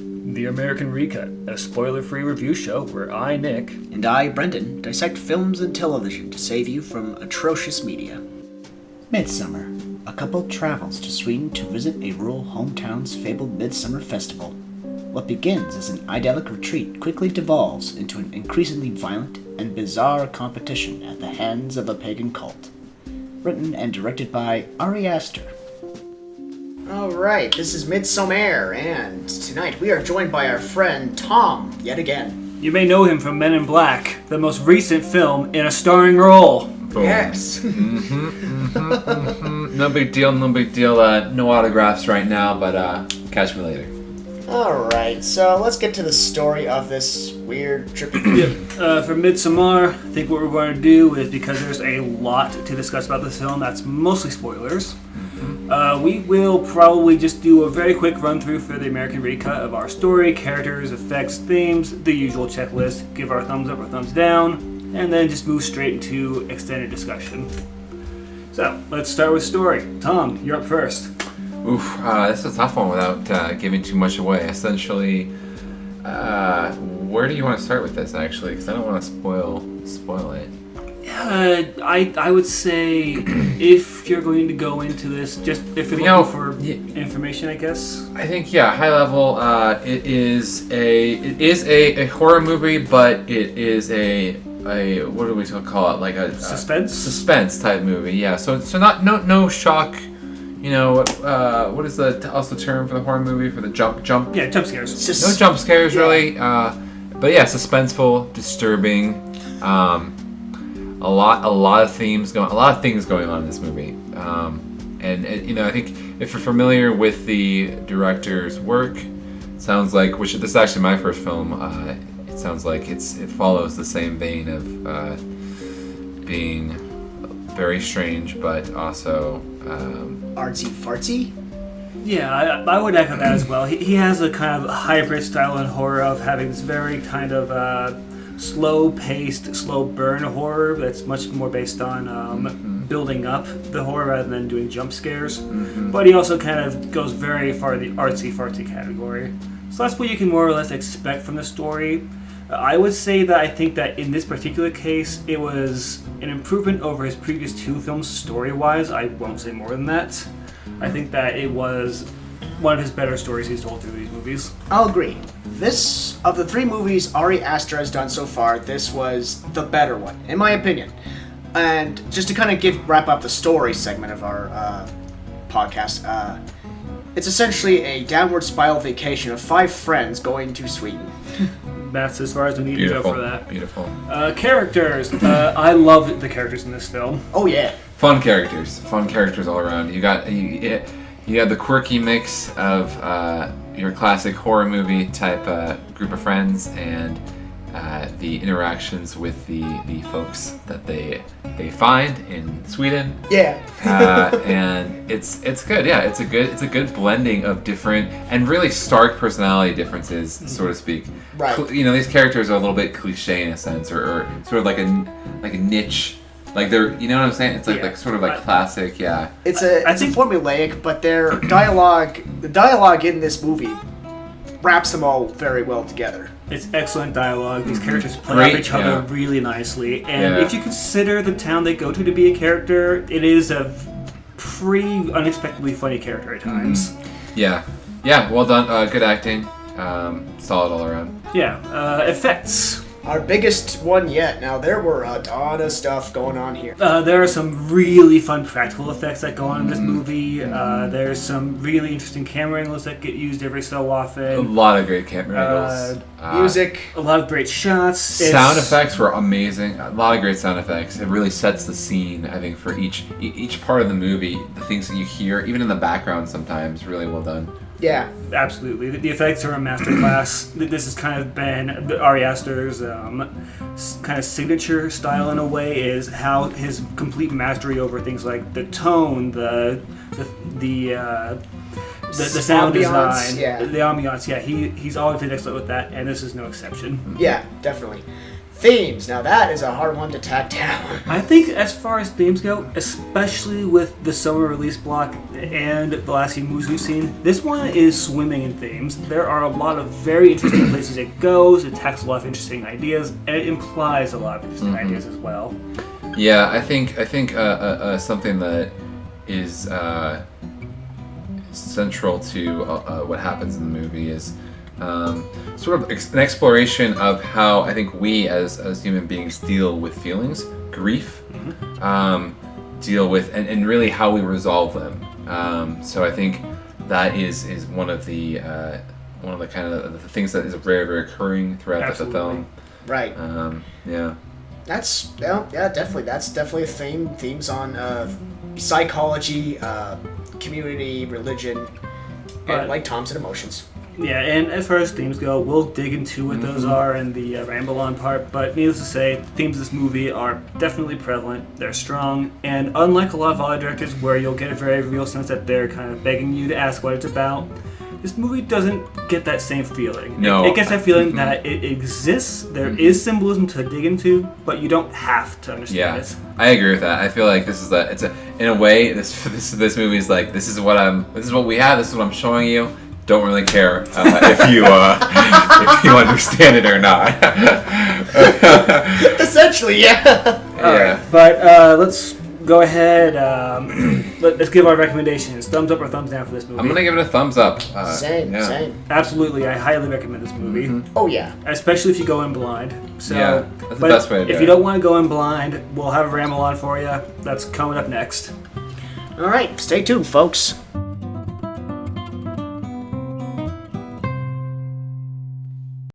The American Recut, a spoiler-free review show where I, Nick, and I, Brendan, dissect films and television to save you from atrocious media. Midsommar. A couple travels to Sweden to visit a rural hometown's fabled Midsummer Festival. What begins as an idyllic retreat quickly devolves into an increasingly violent and bizarre competition at the hands of a pagan cult. Written and directed by Ari Aster. Alright, this is Midsommar, and tonight we are joined by our friend Tom, yet again. You may know him from Men in Black, the most recent film in a starring role. Boom. Yes. No big deal, no big deal. No autographs right now, but catch me later. Alright, so let's get to the story of this weird trippy... For Midsommar, I think what we're going to do is, because there's a lot to discuss about this film, that's mostly spoilers. We will probably just do a very quick run-through for the American Recut of our story, characters, effects, themes, the usual checklist, give our thumbs up or thumbs down, and then just move straight into extended discussion. So, let's start with story. Tom, you're up first. Oof, this is a tough one without giving too much away. Essentially, where do you want to start with this, actually? Because I don't want to spoil it. I would say if you're going to go into this, just if you're looking for information, I guess. I think high level. It is a horror movie, but it is a what do we call it? Like a suspense type movie. Yeah. So not no shock. You know what is the also term for the horror movie for the jump? Yeah, jump scares. No jump scares really. But yeah, suspenseful, disturbing. A lot of things going on in this movie, and I think if you're familiar with the director's work, it sounds like this is actually my first film. It sounds like it follows the same vein of being very strange, but also artsy fartsy. Yeah, I would echo that as well. He has a kind of hybrid style in horror of having this very kind of slow-paced, slow-burn horror that's much more based on building up the horror rather than doing jump scares. But he also kind of goes very far in the artsy-fartsy category. So that's what you can more or less expect from the story. I would say that I think that in this particular case, it was an improvement over his previous two films story-wise. I won't say more than that. I think that it was one of his better stories he's told through these movies. I'll agree. This, of the three movies Ari Aster has done so far, this was the better one, in my opinion. And just to kind of wrap up the story segment of our podcast, it's essentially a downward spiral vacation of 5 friends going to Sweden. That's as far as we need to go for that. Beautiful. Characters. I love the characters in this film. Oh yeah. Fun characters all around. You have the quirky mix of your classic horror movie type group of friends, and the interactions with the folks that they find in Sweden. Yeah. And it's good. Yeah, it's a good blending of different and really stark personality differences, so to speak. Right. These characters are a little bit cliche in a sense, or sort of like a niche. Like they're, you know what I'm saying? It's like sort of like classic, yeah. It's formulaic, but their dialogue, the dialogue in this movie, wraps them all very well together. It's excellent dialogue. These characters play off each other really nicely, and if you consider the town they go to be a character, it is a pretty unexpectedly funny character at times. Yeah, well done. Good acting. Solid all around. Yeah, effects. Our biggest one yet. Now, there were a ton of stuff going on here. There are some really fun practical effects that go on in this movie. There's some really interesting camera angles that get used every so often. A lot of great camera angles. Music. A lot of great shots. Sound effects were amazing. A lot of great sound effects. It really sets the scene, I think, for each part of the movie. The things that you hear, even in the background sometimes, really well done. Yeah. Absolutely. The effects are a masterclass. This has kind of been Ari Aster's kind of signature style in a way, is how his complete mastery over things like the tone, the sound design, the ambiance. Yeah, he's always been excellent with that, and this is no exception. Yeah, definitely. Themes. Now that is a hard one to tack down. I think as far as themes go, especially with the summer release block and the last few movies we've seen, this one is swimming in themes. There are a lot of very interesting places it goes, it tackles a lot of interesting ideas, and it implies a lot of interesting ideas as well. Yeah, I think something that is central to what happens in the movie is sort of an exploration of how I think we as human beings deal with feelings, grief, deal with, and really how we resolve them. So I think that is one of the kind of the things that is very, very occurring throughout the film. Right. Yeah. Definitely. That's definitely a theme. Themes on psychology, community, religion, and like Tom said, emotions. Yeah, and as far as themes go, we'll dig into what those are in the ramble on part, but needless to say, the themes of this movie are definitely prevalent, they're strong, and unlike a lot of other directors where you'll get a very real sense that they're kind of begging you to ask what it's about, this movie doesn't get that same feeling. No. It gets that feeling that it exists, there is symbolism to dig into, but you don't have to understand it. I agree with that. I feel like this is in a way, this movie is like, this is what we have, this is what I'm showing you. Don't really care if you understand it or not. Essentially, yeah. Alright, but let's go ahead. Let's give our recommendations. Thumbs up or thumbs down for this movie? I'm gonna give it a thumbs up. Same. Absolutely, I highly recommend this movie. Oh yeah. Especially if you go in blind. So, Yeah, that's the best way to do it. If you don't want to go in blind, we'll have a ramble on for you. That's coming up next. All right, stay tuned, folks.